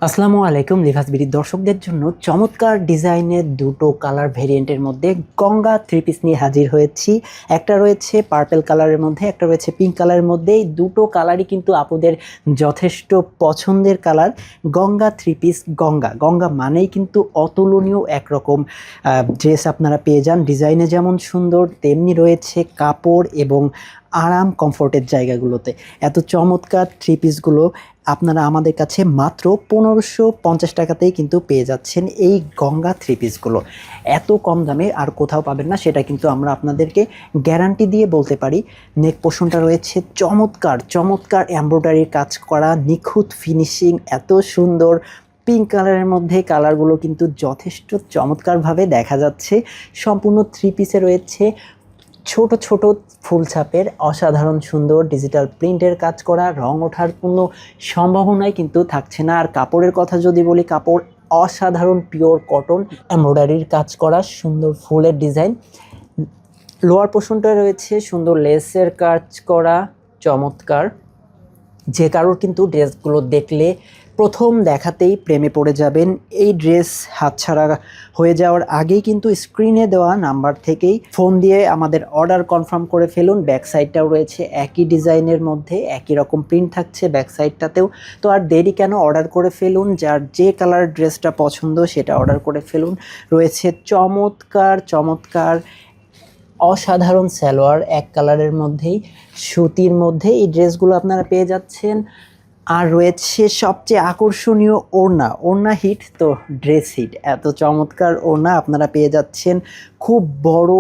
আসসালামু আলাইকুম। লিভাস বিডি দর্শকদের জন্য চমৎকার ডিজাইনের দুটো কালার ভেরিয়েন্টের মধ্যে গঙ্গা থ্রি পিস নিয়ে হাজির হয়েছি। একটা রয়েছে পার্পল কালারের মধ্যে, একটা রয়েছে পিঙ্ক কালারের মধ্যে। এই দুটো কালারই কিন্তু আপুদের যথেষ্ট পছন্দের colour. Ganga three piece, Ganga Ganga মানেই কিন্তু অতুলনীয় একরকম ড্রেস আপনারা পেয়ে যান। ডিজাইনে যেমন সুন্দর, তেমনি রয়েছে কাপড় এবং আরাম কমফোর্টের জায়গাগুলোতে। এত চমৎকার থ্রি পিসগুলো আপনারা আমাদের কাছে মাত্র 1550 টাকাতেই কিন্তু পেয়ে যাচ্ছেন। এই গঙ্গা থ্রি পিসগুলো এত কম দামে আর কোথাও পাবেন না, সেটা কিন্তু আমরা আপনাদেরকে গ্যারান্টি দিয়ে বলতে পারি। নেক পোর্শনটা রয়েছে চমৎকার চমৎকার এমব্রয়ডারির কাজ করা, নিখুঁত ফিনিশিং, এত সুন্দর। পিঙ্ক কালারের মধ্যে কালারগুলো কিন্তু যথেষ্ট চমৎকারভাবে দেখা যাচ্ছে। সম্পূর্ণ থ্রি পিসে রয়েছে ছোট ছোট ফুল ছাপের অসাধারণ সুন্দর ডিজিটাল প্রিন্টের কাজ করা। রং ওঠার কোনো সম্ভাবনাই কিন্তু থাকছে না। আর কাপড়ের কথা যদি বলি, কাপড় অসাধারণ পিওর কটন, এমব্রয়ডারির কাজ করা, সুন্দর ফুলের ডিজাইন। লোয়ার পোর্শনটায় রয়েছে সুন্দর লেসের কাজ করা, চমৎকার। যে কারোর কিন্তু ড্রেসগুলো দেখলে প্রথম দেখাতেই প্রেমে পড়ে যাবেন। এই ড্রেস হাতছাড়া হয়ে যাওয়ার আগেই কিন্তু স্ক্রিনে দেওয়া নাম্বার থেকেই ফোন দিয়ে আমাদের অর্ডার কনফার্ম করে ফেলুন। ব্যাক সাইডটাও রয়েছে একই ডিজাইনের মধ্যে, একই রকম প্রিন্ট থাকছে ব্যাক সাইডটাতেও। তো আর দেরি কেন, অর্ডার করে ফেলুন। যার যে কালার ড্রেসটা পছন্দ সেটা অর্ডার করে ফেলুন। রয়েছে চমৎকার চমৎকার অসাধারণ সালোয়ার, এক কালারের মধ্যেই সুতির মধ্যে এই ড্রেসগুলো আপনারা পেয়ে যাচ্ছেন। আর রয়েছে সবচেয়ে আকর্ষণীয় ওড়না। ওড়না হিট তো ড্রেস হিট। এত চমৎকার ওড়না আপনারা পেয়ে যাচ্ছেন। খুব বড়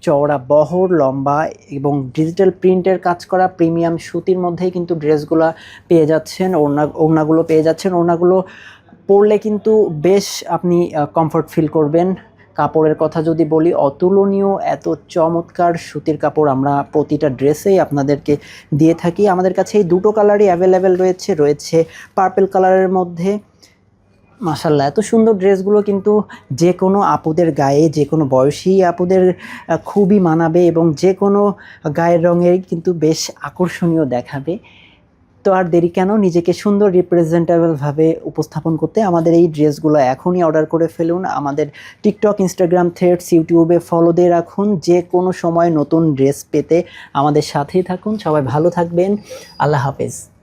চওড়া বহর লম্বা এবং ডিজিটাল প্রিন্টের কাজ করা প্রিমিয়াম সুতির মধ্যেই কিন্তু ড্রেসগুলো পেয়ে যাচ্ছেন। ওড়নাগুলো পেয়ে যাচ্ছেন। ওড়নাগুলো পরলে কিন্তু বেশ আপনি কমফর্ট ফিল করবেন। কাপড়ের কথা যদি বলি, অতুলনীয় এত চমৎকার সুতির কাপড় আমরা প্রতিটা ড্রেসেই আপনাদেরকে দিয়ে থাকি। আমাদের কাছে এই দুটো কালারই অ্যাভেলেবেল রয়েছে পার্পল কালারের মধ্যে। মাশাল্লাহ, এত সুন্দর ড্রেসগুলো কিন্তু যে কোনো আপুদের গায়ে, যে কোনো বয়সী আপুদের খুবই মানাবে এবং যে কোনো গায়ের রঙের কিন্তু বেশ আকর্ষণীয় দেখাবে। তো আর দেরি কেন, নিজেকে সুন্দর রিপ্রেজেন্টেবলভাবে উপস্থাপন করতে আমাদের এই ড্রেসগুলো এখনই অর্ডার করে ফেলুন। আমাদের টিকটক, ইনস্টাগ্রাম, থ্রেডস, ইউটিউবে ফলো দিয়ে রাখুন। যে কোনো সময় নতুন ড্রেস পেতে আমাদের সাথেই থাকুন। সবাই ভালো থাকবেন। আল্লাহ হাফেজ।